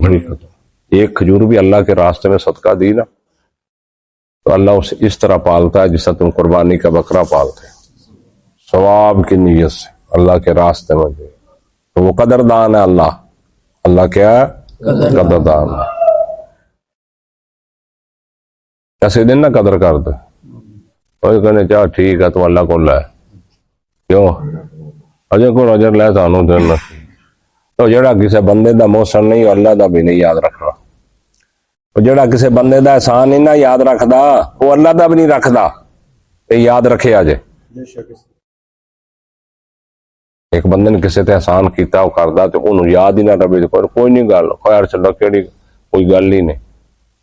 بڑی قدر۔ ایک کھجور بھی اللہ کے راستے میں صدقہ دی نا تو اللہ اسے اس طرح پالتا ہے جس طرح تم قربانی کا بکرا پالتے، ثواب کی نیت سے اللہ کے راستے میں دے تو وہ قدردان ہے۔ اللہ کیا ہے؟ قدردان ہے۔ ایسے دن نہ قدر کر دے کوئی کہنے چاہ ٹھیک ہے تو اللہ کو لے کیوں اجے کو اجر لے سانو دن تو جڑا کسی بندے دا محسن نہیں اللہ دا بھی نہیں یاد رکھنا، جڑا کسی بندے دا احسان نہیں نہ یاد رکھدا وہ اللہ دا بھی نہیں رکھدا، یہ یاد رکھے اجے۔ ایک بندے نے کسی تے احسان کیتا وہ کردا تے انہوں یاد ہی نہ رہے کوئی نہیں گل خیر چلو کیڑی کوئی گل ہی نہیں،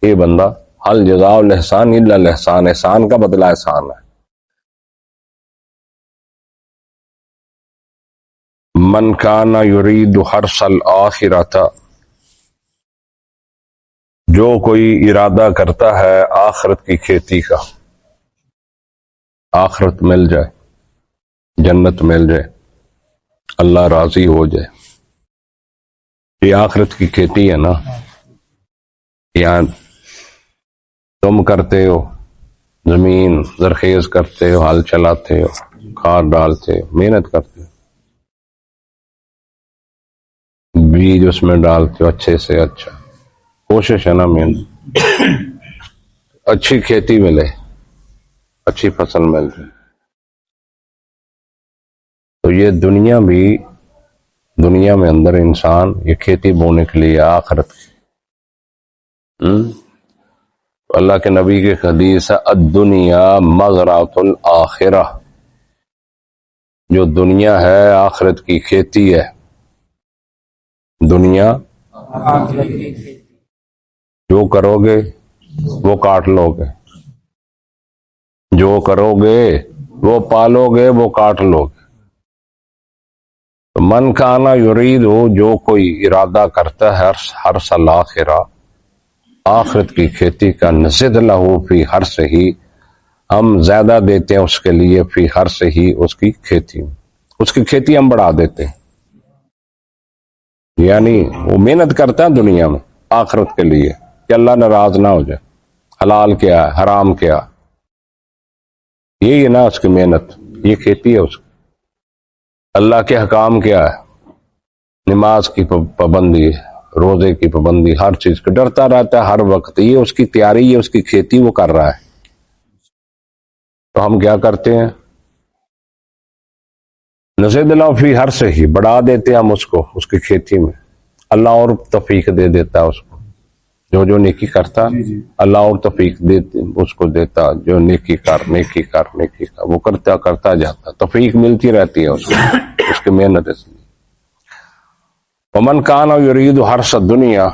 یہ بندہ حل جزاء الاحسان الا الاحسان، احسان کا بدلہ احسان ہے۔ من کان یرید حرث الآخرۃ، جو کوئی ارادہ کرتا ہے آخرت کی کھیتی کا، آخرت مل جائے، جنت مل جائے، اللہ راضی ہو جائے، یہ آخرت کی کھیتی ہے نا۔ یہاں تم کرتے ہو، زمین زرخیز کرتے ہو، ہل چلاتے ہو، کھاد ڈالتے ہو، محنت کرتے ہو، بیج اس میں ڈالتے ہو اچھے سے اچھا، کوشش ہے نا محنت، اچھی کھیتی ملے، اچھی فصل مل جائے۔ تو یہ دنیا میں اندر انسان یہ کھیتی بونے کے لیے آخرت اللہ کے نبی کی حدیث ہے الدنیا مزرعۃ الآخرہ، جو دنیا ہے آخرت کی کھیتی ہے، دنیا جو کرو گے وہ کاٹ لو گے، جو کرو گے وہ پالو گے وہ کاٹ لو گے۔ من کانا یرید ہو، جو کوئی ارادہ کرتا ہے حرث الآخرہ، آخرت کی کھیتی کا، نزد لہ فی حرثہ، ہم زیادہ دیتے ہیں اس کے لیے، فی حرثہ، اس کی کھیتی میں، اس کی کھیتی ہم بڑھا دیتے ہیں۔ یعنی وہ محنت کرتا ہے دنیا میں آخرت کے لیے کہ اللہ ناراض نہ ہو جائے، حلال کیا ہے حرام کیا، یہی ہے نا اس کی محنت، یہ کھیتی ہے اس کی۔ اللہ کے حکام کیا ہے، نماز کی پابندی، روزے کی پابندی، ہر چیز کا ڈرتا رہتا ہے ہر وقت، یہ اس کی تیاری، یہ اس کی کھیتی وہ کر رہا ہے۔ تو ہم کیا کرتے ہیں، نزد لہ فی حرثہ، بڑھا دیتے ہیں ہم اس کو اس کی کھیتی میں، اللہ اور توفیق دے دیتا ہے اس کو، جو نیکی کرتا اللہ اور توفیق اس کو دیتا، جو نیکی کر نیکی کر نیکی کر، وہ کرتا جاتا، توفیق ملتی رہتی ہے اس کو، اس کی محنت اس لیے۔ ومن کان یرید حرث الدنیا،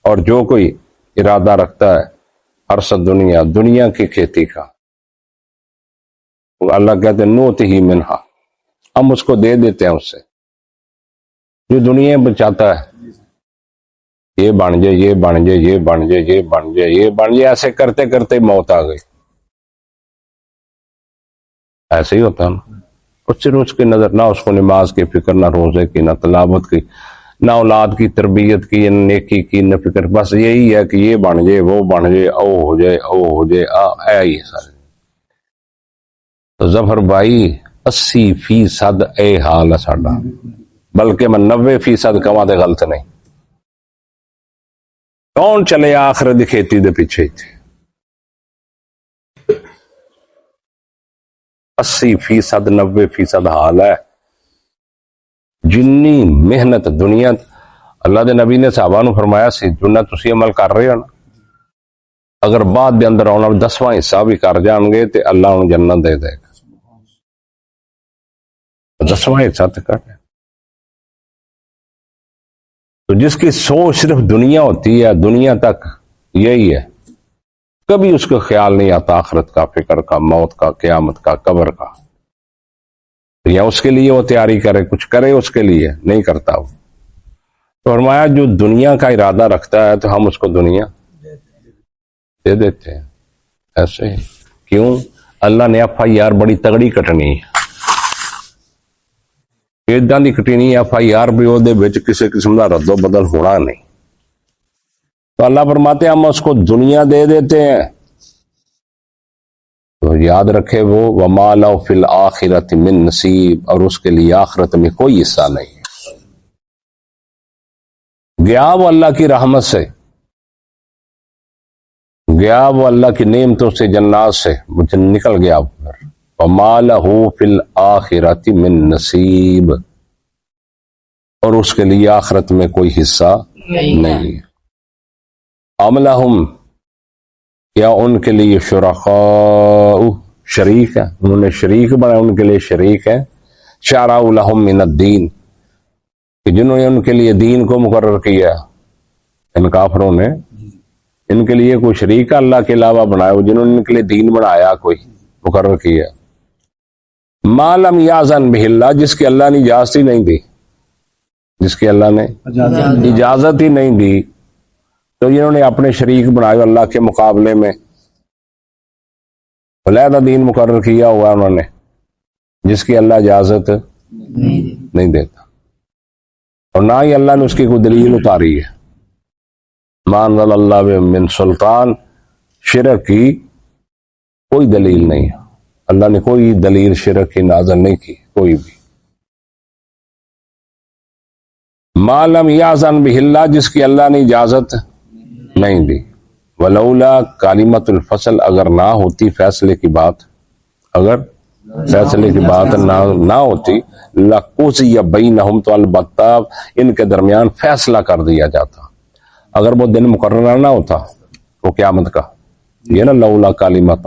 اور جو کوئی ارادہ رکھتا ہے حرث الدنیا، دنیا کی کھیتی کا، اللہ کہتے ہیں نؤتہ منہا، ہم اس کو دے دیتے ہیں اس سے، جو دنیا بچاتا ہے، یہ بن جائے یہ بن جائے یہ بن جائے یہ بن جائے یہ بن جائے، ایسے کرتے کرتے موت آ گئی، ایسے ہی ہوتا نا۔ کچھ روز کی نظر نہ اس کو نماز کی فکر، نہ روزے کی، نہ تلاوت کی، نہ اولاد کی تربیت کی، نہ نیکی کی، نہ فکر، بس یہی ہے کہ یہ بن جائے وہ بن جائے، او ہو جائے او ہو جائے، ہی سارے۔ تو ظفر بھائی 80% اے حال ہے ساڈا، بلکہ میں 90% کہاں تے غلط نہیں۔ کون چلے آخرت دی کھیتی دے پیچھے، 80% 90% حال ہے۔ جنی محنت دنیا، اللہ دے نبی نے صحابہ نو فرمایا سی جنہ تسی عمل کر رہے ہو نا، اگر بعد دے اندر آنا 10واں حصہ بھی کر جان گے تے اللہ انہوں جنت دے دے گا، 10واں حصہ تے کر۔ تو جس کی سوچ صرف دنیا ہوتی ہے، دنیا تک یہی ہے، کبھی اس کو خیال نہیں آتا آخرت کا، فکر کا، موت کا، قیامت کا، قبر کا، یا اس کے لیے وہ تیاری کرے، کچھ کرے اس کے لیے نہیں کرتا وہ۔ تو فرمایا جو دنیا کا ارادہ رکھتا ہے تو ہم اس کو دنیا دے دیتے ہیں، ایسے ہی۔ کیوں؟ اللہ نے FIR بڑی تگڑی کٹنی ہے، اداں دی کٹنی FIR بھی وہ کسی قسم کا رد و بدل ہونا نہیں، تو اللہ فرماتے ہیں ہم اس کو دنیا دے دیتے ہیں تو یاد رکھے وہ وما لہ فی الآخرۃ من نصیب، اور اس کے لیے آخرت میں کوئی حصہ نہیں ہے۔ گیا وہ اللہ کی رحمت سے، گیا وہ اللہ کی نعمتوں سے، جنات سے نکل گیا، وما لہ فی الآخرۃ من نصیب، اور اس کے لیے آخرت میں کوئی حصہ نہیں ہے۔ ام لہم، یا ان کے لیے شرکاء، شریک ہے، انہوں نے شریک بنا، ان کے لیے شریک ہے، شرعوا لہم من الدین، کہ جنہوں نے ان کے لیے دین کو مقرر کیا، ان کافروں نے ان کے لیے کوئی شریک اللہ کے علاوہ بنایا، جنہوں نے ان کے لیے دین بنایا، کوئی مقرر کیا، ما لم یاذن بہ اللہ، جس کی اللہ نے اجازت ہی نہیں دی، جس کی اللہ نے اجازت ہی نہیں دی، تو جنہوں نے اپنے شریک بنائے اللہ کے مقابلے میں، علیحدہ دین مقرر کیا ہوا انہوں نے، جس کی اللہ اجازت نہیں دیتا، اور نہ ہی اللہ نے اس کی کوئی دلیل اتاری ہے۔ ما انزل اللہ بہ من سلطان، شرک کی کوئی دلیل نہیں ہے، اللہ نے کوئی دلیل شرک کی نازل نہیں کی، کوئی بھی۔ ما لم یاذن بہ اللہ، جس کی اللہ نے اجازت نہیں دی، ولولا کلمۃ الفصل، اگر نہ ہوتی فیصلے کی بات، اگر فیصلے کی بات نہ ہوتی، لقضی بینہم، تو البتہ ان کے درمیان فیصلہ کر دیا جاتا، اگر وہ دن مقررہ نہ ہوتا وہ قیامت کا، یہ نا لولا کلمۃ،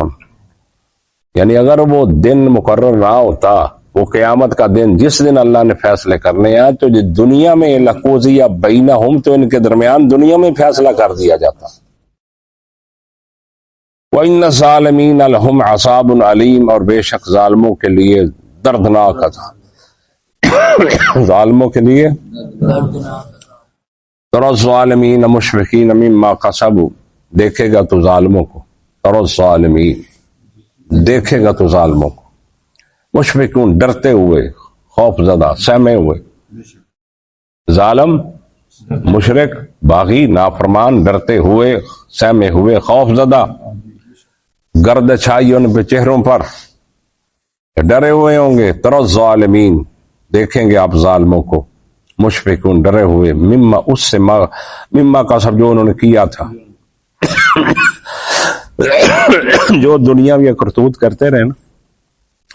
یعنی اگر وہ دن مقرر نہ ہوتا، وہ قیامت کا دن جس دن اللہ نے فیصلے کرنے ہیں، تو دنیا میں لقضی بینہم، تو ان کے درمیان دنیا میں فیصلہ کر دیا جاتا۔ وَإِنَّ الظَّالِمِينَ لَهُمْ عَذَابٌ عَلِيمٌ، اور بے شک ظالموں کے لیے دردناک عذاب، ظالموں کے لیے ترى الظالمین مشفقین مما کسبوا، دیکھے گا تو ظالموں کو، ترى الظالمین، دیکھے گا تو ظالموں کو، مشفقون، ڈرتے ہوئے، خوف زدہ، سہمے ہوئے، ظالم، مشرک، باغی، نافرمان، ڈرتے ہوئے، سہمے ہوئے، خوف زدہ، گرد چھائی ان پہ چہروں پر، ڈرے ہوئے ہوں گے۔ ترى الظالمین، دیکھیں گے آپ ظالموں کو، مشفقون، ڈرے ہوئے، مما، اس سے، مما کا سب جو انہوں نے کیا تھا، جو دنیاوی کرتوت کرتے رہے نا،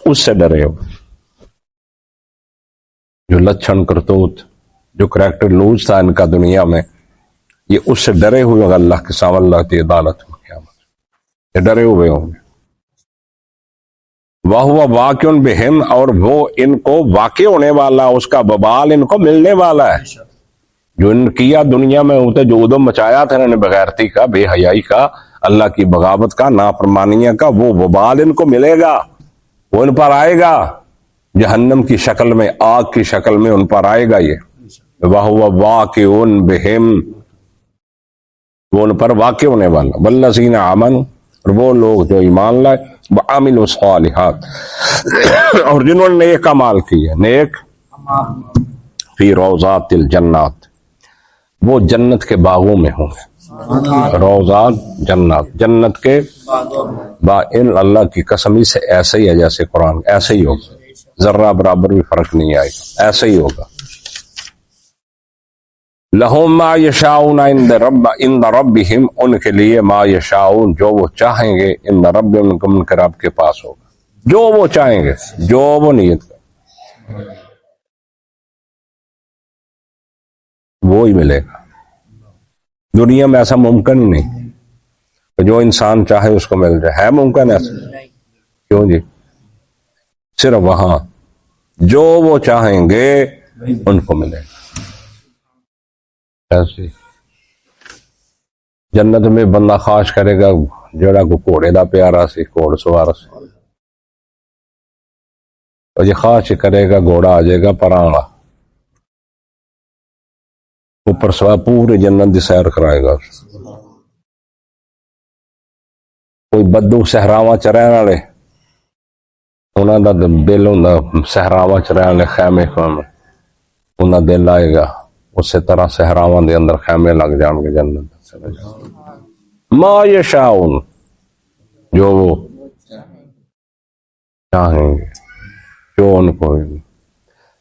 اس سے ڈرے ہو، جو لچھن کرتوت، جو کریکٹر لوز تھا ان کا دنیا میں، یہ اس سے ڈرے ہوئے ہوگا اللہ کے سامنے، اللہ کی عدالت میں قیامت، یہ ڈرے ہوئے ہوں گے۔ وَهُوَ وَاقِعٌ بِهِمْ، اور وہ ان کو واقع ہونے والا، اس کا وبال ان کو ملنے والا ہے، جو ان کیا دنیا میں ہوتے، جو ادم مچایا تھا انہوں نے بغیرتی کا، بے حیائی کا، اللہ کی بغاوت کا، نافرمانیاں کا، وہ وبال ان کو ملے گا، وہ ان پر آئے گا، جہنم کی شکل میں، آگ کی شکل میں ان پر آئے گا یہ۔ وَهُوَ وَاقِعٌ بِهِمْ، وہ ان پر واقع ہونے والا۔ وَالَّذِينَ آمَنُوا، اور وہ لوگ جو ایمان لائے، وَعَمِلُوا الصَّالِحَاتِ، اور جنہوں نے نیک اعمال کیے، نیک، فی روضات الجنات، وہ جنت کے باغوں میں ہوں گے، روضات جنات، جنت کے ان، اللہ کی قسمی سے ایسے ہی ہے جیسے قرآن، ایسے ہی ہوگا، ذرہ برابر بھی فرق نہیں آئے گا، ایسے ہی ہوگا۔ لہم ما یشاؤون عند ربہم، ان کے لیے ما یشاؤون، جو وہ چاہیں گے، عند ربہم، ان کے رب کے پاس ہوگا، جو وہ چاہیں گے، جو وہ نیت کریں، وہی ملے گا۔ دنیا میں ایسا ممکن ہی نہیں کہ جو انسان چاہے اس کو مل جائے، ہے ممکن ایسا؟ کیوں جی؟ صرف وہاں جو وہ چاہیں گے ان کو ملے گا۔ ایسے جنت میں بندہ خواہش کرے گا جڑا کو گھوڑے دا پیارا سی، گھوڑ سوار سی، اور یہ خواہش کرے گا گھوڑا آ جائے گا پرانا، اوپر سوا پورے جنت دی سیر کرائے گا۔ کوئی بدو صحراواں چ رہن والے، انہاں دا دل ہوندا صحراواں چ رہن والے، خیمے خیمے، انہاں دل آئے گا اسی طرح صحراواں دے اندر خیمے لگ جان گے جنت چلے جان ما یشاؤن جو وہ چاہیں گے جو ان کو ہوگی.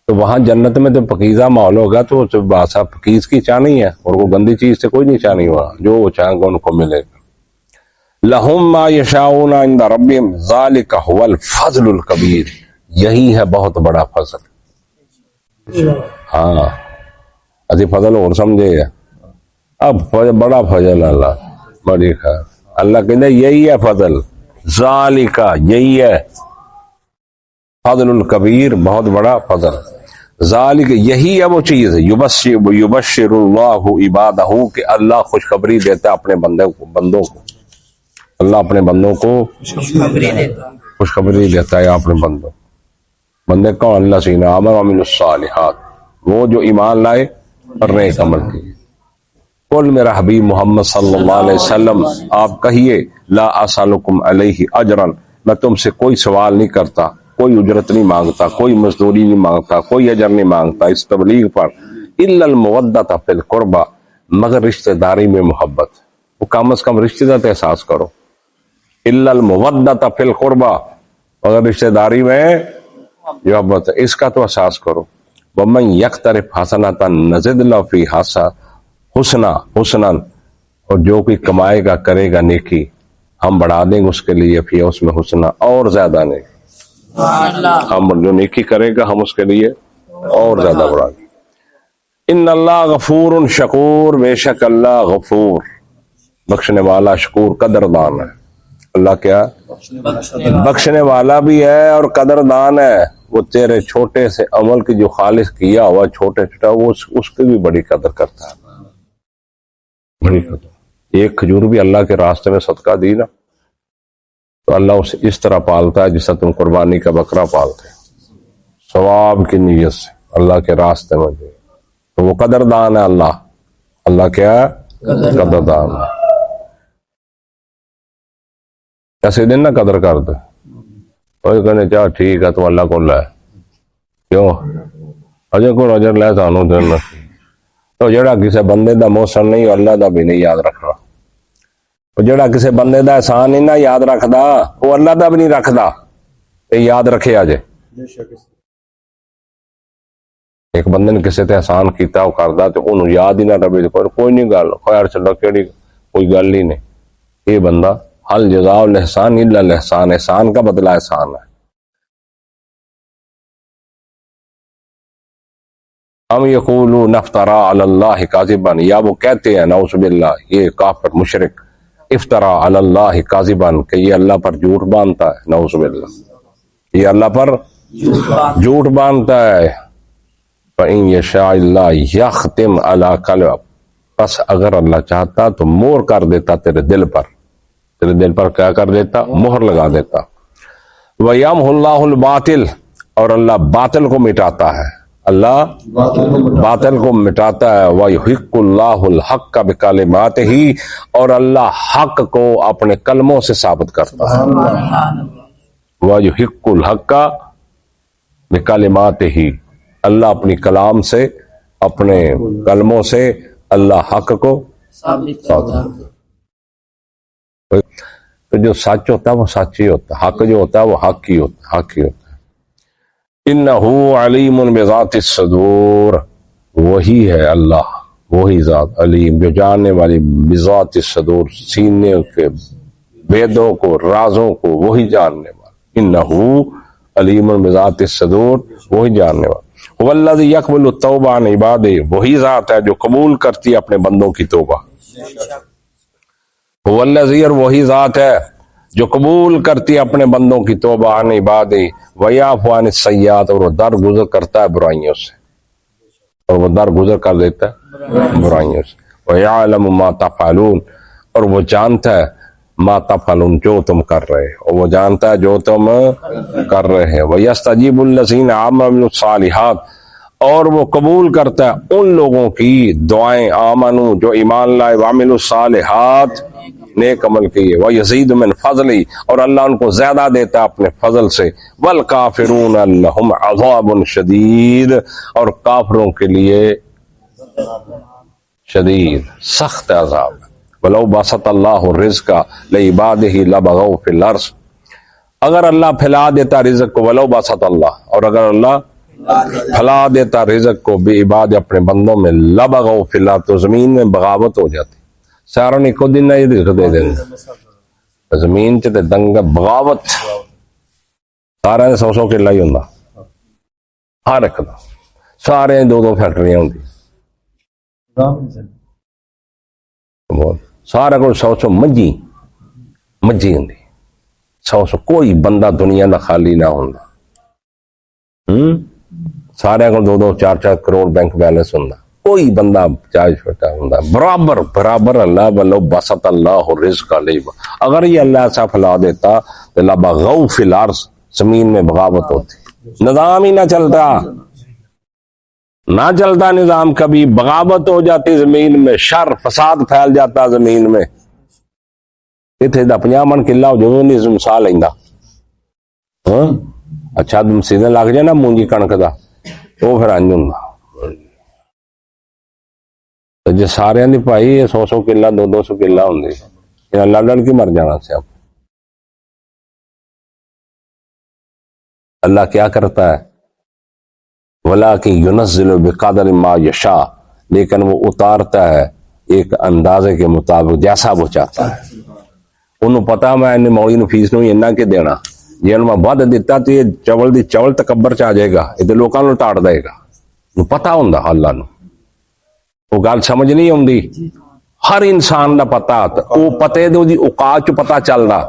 تو وہاں جنت میں تو پکیزہ ماحول ہوگا تو باسا پکیز کی چاہ نہیں ہے اور وہ گندی چیز سے کوئی نہیں چاہ نہیں ہوا جو وہ چاہیں گے ان کو ملے گا. لہم ما یشاؤن عند ربہم ذالک هو الفضل الکبیر یہی ہے بہت بڑا فضل. ہاں ابھی فضل اور سمجھے اب بڑا فضل اللہ بڑی خیر اللہ کہتے یہی ہے فضل ذالک یہی ہے فضل الکبیر بہت بڑا فضل. ذالک یہی ہے وہ چیز یبشر اللہ عبادہ کہ اللہ خوشخبری دیتا ہے اپنے بندوں کو اللہ اپنے بندوں کو خوشخبری دیتا ہے اپنے بندے کون اللہ سینہ آمن وعملوا الصالحات وہ جو ایمان لائے اور نیک عمل کیے. قل میرا حبیب محمد صلی اللہ علیہ وسلم آپ کہیے لا اسالکم علیہ اجرا میں تم سے کوئی سوال نہیں کرتا کوئی اجرت نہیں مانگتا کوئی مزدوری نہیں مانگتا کوئی اجر نہیں مانگتا اس تبلیغ پر الا المودۃ فی القربى مگر رشتہ داری میں محبت وہ کم از کم رشتہ داری احساس کرو الا المودۃ فی القربى مگر رشتہ داری میں محبت اس کا تو احساس کرو. ومن یقترف حسنۃ نزد له فی حسنا اور جو کوئی کمائے گا کرے گا نیکی ہم بڑھا دیں گے اس کے لیے فی اس میں حسنا اور زیادہ نہیں ہم جو نیکی کرے گا ہم اس کے لیے اور زیادہ بڑھا دیں. ان اللہ غفور شکور بے شک اللہ غفور بخشنے والا شکور قدردان ہے. اللہ کیا بخشنے والا بھی ہے اور قدردان ہے. وہ تیرے چھوٹے سے عمل کی جو خالص کیا ہوا چھوٹے چھوٹا وہ اس کی بھی بڑی قدر کرتا ہے بڑی قدر. ایک کھجور بھی اللہ کے راستے میں صدقہ دی نا تو اللہ اسے اس طرح پالتا ہے جس طرح تم قربانی کا بکرا پالتے ثواب کی نیت سے اللہ کے راستے میں تو وہ قدردان ہے. اللہ کیا قدردان ہے. ایسے دن نہ قدر کر دے کوئی کہنے چاہ ٹھیک ہے تو اللہ کو لے کیوں اجے کو اجر لے سانو دن تو جڑا کسی بندے دا محسن نہیں اللہ دا بھی نہیں یاد رکھنا جڑا کسی بندے دا احسان نہیں نہ یاد رکھدا وہ اللہ دا بھی نہیں رکھدا تے یاد رکھے اجے ایک بندے نے کسی تے احسان کیتا وہ کردا تے انہوں یاد ہی نہ رہے کوئی نہیں گل خیر چلو کیڑی کوئی گل ہی نہیں. یہ بندہ حل جزاء الاحسان الا الاحسان احسان کا بدلہ احسان ہے. ہم یقولون افترا علی اللہ کاذبا یا وہ کہتے ہیں نعوذ باللہ یہ کافر مشرک افترا علی اللہ کاذبا کہ یہ اللہ پر جھوٹ باندھتا ہے نعوذ باللہ یہ اللہ پر جھوٹ باندھتا ہے. فإن یشاء اللہ یختم علی قلبک پس اگر اللہ چاہتا تو مہر کر دیتا تیرے دل پر کیا کر دیتا مہر لگا دیتا. وَيَمْحُ اللَّهُ الْبَاطِلَ اور اللہ باطل کو مٹاتا ہے اللہ باطل کو مٹاتا ہے. وَيُحِقُّ اللَّهُ الْحَقَّ بِكَلِمَاتِهِ اور اللہ حق کو اپنے کلموں سے ثابت کرتا ہے. وَيُحِقُّ الْحَقَّ بِكَلِمَاتِهِ اللہ اپنی کلام سے اپنے کلموں سے اللہ حق کو ثابت کرتا ہے. تو جو سچ ہوتا ہے وہ سچ ہی ہوتا ہے حق جو ہوتا ہے وہ حق ہی ہوتا ہے. انہو علیم بذات الصدور وہی ہے اللہ وہی ذات علیم جو جاننے والی بذات الصدور سینے کے بیدوں کو رازوں کو وہی جاننے والا. انہو علیم بذات الصدور وہی جاننے والا. والذی یقبل التوبہ عن عبادہ وہی ذات ہے جو قبول کرتی ہے اپنے بندوں کی توبہ. والذی اور وہی ذات ہے جو قبول کرتی ہے اپنے بندوں کی توبہ عن عبادہ ویعفو عن السیئات اور وہ درگزر کرتا ہے برائیوں سے اور وہ درگزر کر دیتا ہے برائیوں سے. ویعلم ما تفعلون اور وہ جانتا ہے ما تفعلون جو تم کر رہے اور وہ جانتا ہے جو تم کر رہے ہیں. ویستجیب الذین عملوا الصالحات اور وہ قبول کرتا ہے ان لوگوں کی دعائیں آمنو جو ایمان لائے وعملوا الصالحات نیک عمل کیے. وَيَزِيدُ مِنْ فَضْلِ اور اللہ ان کو زیادہ دیتا ہے اپنے فضل سے. وَالْكَافِرُونَ لَهُمْ عَذَابٌ شَدِيدٌ اور کافروں کے لیے شدید سخت عذاب ہے. وَلَوْ بَسَطَ اللَّهُ الرِّزْقَ لِعِبَادِهِ لَبَغَوْا فِي الْأَرْضِ. اگر اللہ پھیلا دیتا رزق کو، وَلَوْ بَسَطَ اللہ، اور اگر اللہ پھیلا دیتا رزق کو بعباد اپنے بندوں میں، لَبَغَوْا فِي الْأَرْضِ، تو زمین میں بغاوت ہو جاتی. ساروں نے کو دن نہیں رزق دے دیں، زمین چ تے دنگ بغاوت، سارے نے 100 کلہ ہی ہوندا، ہر ایک دا، سارے 2 فیکٹریاں ہوندی، سارا کو 100 مجھی ہوندی، 100 کوئی بندہ دنیا دا خالی نہ ہوندا. سارے کو 2 4 کروڑ بینک بیلنس ہوندا، کوئی بندہ چاہے چھوٹا ہوندا، برابر اللہ. ولو بسط اللہ الرزق علیہ، اگر یہ اللہ ایسا پھیلا دیتا تو لبغوا فی الارض، زمین میں بغاوت ہوتی، نظام ہی نہ چلتا نظام، کبھی بغاوت ہو جاتی زمین میں، شر فساد پھیل جاتا زمین میں. اتنے دا 50 من کلا ہو جو نہیں مثال لیندا، اچھا سیزن لگ جائے نا مونجی کنک دا، وہ پھر انج ہوندا. جی سارے دی بھائی 100 کلا 200 کلا ہوندی، لڑ کے مر جانا سے. اللہ کیا کرتا ہے؟ وَلَٰكِن يُنَزِّلُ بِقَدْرِ مَا يَشَاءُ، لیکن وہ اتارتا ہے ایک اندازے کے مطابق جیسا وہ چاہتا ہے. انہوں پتا میں انہیں موڑی نو فیس نو اینا کے دینا، جی انہوں میں بہت دیتا تو یہ چول تکبر چاہ جائے گا، یہ لوکاں نو ٹاڑ دے گا. پتا ہوندا اللہ نو، وہ گل سمجھ نہیں ہوندی. ہر انسان دا پتا، وہ پتے دے دی اوقات چ پتا چلدا،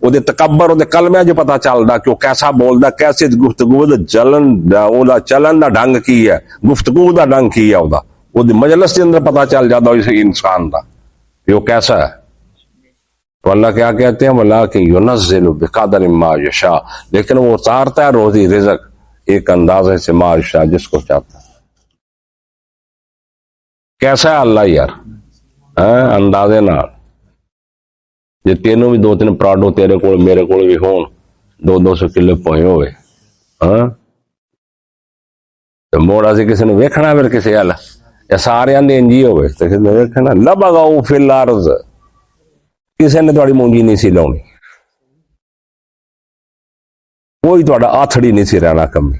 وہ دے تکبر، وہ دے کلمے جو پتا چلدا کہ وہ کیسا بولدا، کیسے گفتگو دا چلن دا ڈھنگ کی ہے، گفتگو دا ڈھنگ کی ہے، وہ دے مجلس دے اندر پتا چل جاتا اس انسان دا کہ وہ کیسا ہے. تو اللہ کیا کہتے ہیں؟ وَلَٰكِن يُنَزِّلُ بِقَدْرِ مَا يَشَاءُ، لیکن وہ اتارتا ہے روزی رزق ایک اندازے سے، ما یشاء، جس کو چاہتا ہے. کیسا ہے اللہ یار؟ اندازے نال. جی تینوں بھی 2-3 پراڈو تیرے کول میرے کول بھی ہون، 200 کلے پوئے ہوئے، تو موڑا سے کسی نے ویکھنا پھر کسی والا، یا سارے آندے انجی ہوئے تو کسی نے ویکھنا. لبغوا فی الارض، کسی نے تھوڑی مونجی نہیں سی لاؤنی، کوئی تھوڑا آتھڑی نہیں سی رہنا کمی،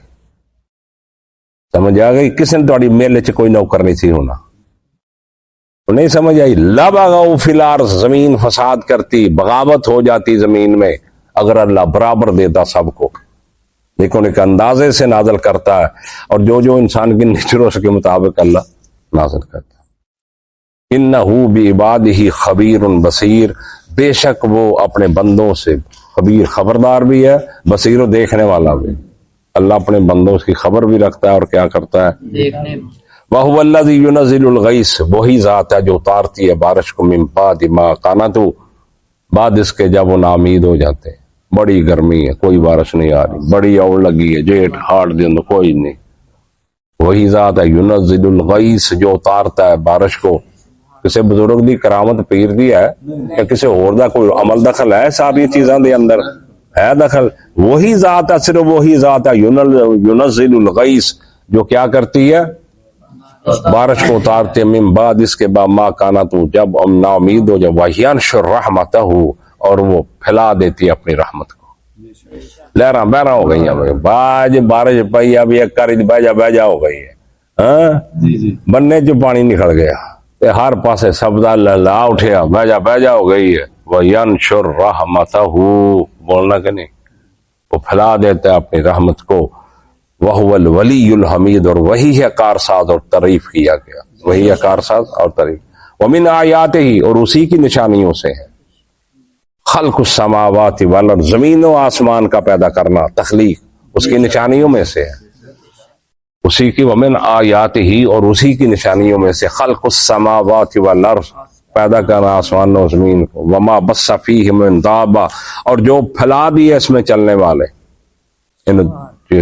سمجھ آ گئی؟ کسی نے تھوڑی میلے چ کوئی نوکر نہیں سی ہونا، نہیں سمجھ آئی؟ لبغوا فی الارض، زمین فساد کرتی، بغاوت ہو جاتی زمین میں، اگر اللہ برابر دیتا سب کو، لیکن ایک اندازے سے نازل کرتا ہے، اور جو انسان کی نیچر اس کے مطابق اللہ نازل کرتا ہے. انہو بعبادہ خبیر بصیر، بے شک وہ اپنے بندوں سے خبیر، خبردار بھی ہے، بصیر و دیکھنے والا بھی. اللہ اپنے بندوں کی خبر بھی رکھتا ہے اور کیا کرتا ہے؟ دیکھنے. وَهُوَ الَّذِي يُنَزِّلُ الْغَيْثَ، وہی ذات ہے جو اتارتی ہے بارش کو، من بعد ما قنطوا، بعد اس کے جب وہ ناامید ہو جاتے ہیں. بڑی گرمی ہے، کوئی بارش نہیں آ رہی، بڑی اوڑ لگی ہے، جیٹ ہارڈ دن کوئی نہیں. وہی ذات ہے يُنَزِّلُ الْغَيْثَ، جو اتارتا ہے بارش کو. کسی بزرگ دی کرامت پیر دی ہے یا کسی اور دا کوئی عمل دخل ہے ساری چیزاں دے اندر؟ ہے دخل. وہی ذات ہے، صرف وہی ذات ہے يُنَزِّلُ الْغَيْثَ، جو کیا کرتی ہے؟ بارش کو اتارتے، من بعد اس کے بعد ما قنطوا، جب ہم نا امید ہو جائے، وَيَنْشُرُ رَحْمَتَهُ، اور وہ پھیلا دیتی ہے اپنی رحمت کو. لہراں بہراں ہو گئی ہیں، باج بارش پئی، اب ایک کاری بہ جا ہو گئی ہے، بننے جو پانی نکل گیا، ہر پاسے سبدا لا اٹھیا، بہ جا ہو گئی ہے. وَيَنْشُرُ رَحْمَتَهُ، بولنا کہ نہیں، وہ پھیلا دیتا ہے اپنی رحمت کو. وَهُوَ الْوَلِيُّ الْحَمِيدُ، اور وہی ہے کارساز اور تعریف کیا گیا، وہی ہے کارساز اور تعریف. وَمِنْ آیَاتِهِ، اور اسی کی نشانیوں سے ہے، خلق السماوات والارض، زمین و آسمان کا پیدا کرنا، تخلیق اس کی نشانیوں میں سے ہے. اسی کی ومن آیاتہ، اور اسی کی نشانیوں میں سے خلق السماوات والارض، پیدا کرنا آسمان و زمین کو. وما بث فیہ من دابہ، اور جو پھیلا دیے اس میں چلنے والے،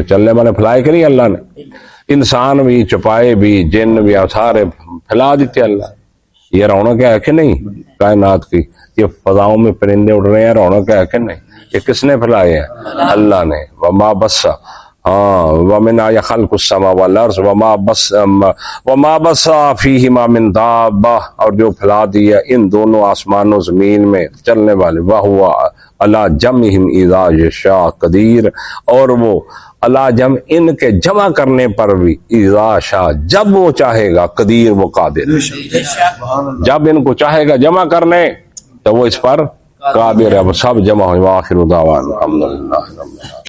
چلنے والے پھلائے کہ نہیں اللہ نے؟ انسان بھی، چپائے بھی، جن بھی، سارے پھیلا دیتے اللہ. یہ رونق ہے کہ نہیں کائنات کی؟ یہ فضاؤں میں پرندے اڑ رہے ہیں، رونق ہے کہ نہیں؟ یہ کس نے پھیلائے ہیں؟ اللہ نے. وما بث، ہاں ومن خلق السماء والارض وما بث فیہما من دابہ، اور جو پھیلا دیا ان دونوں آسمان و زمین میں چلنے والے، وہو علی جمعہم اذا یشاء قدیر، اور وہ علی جمع ان کے جمع کرنے پر بھی اذا شاء جب وہ چاہے گا، قدیر وہ قادر، جب ان کو چاہے گا جمع کرنے تو وہ اس پر قادر ہے، وہ سب جمع ہوئے۔ وآخر دعوانا الحمدللہ رب العالمین۔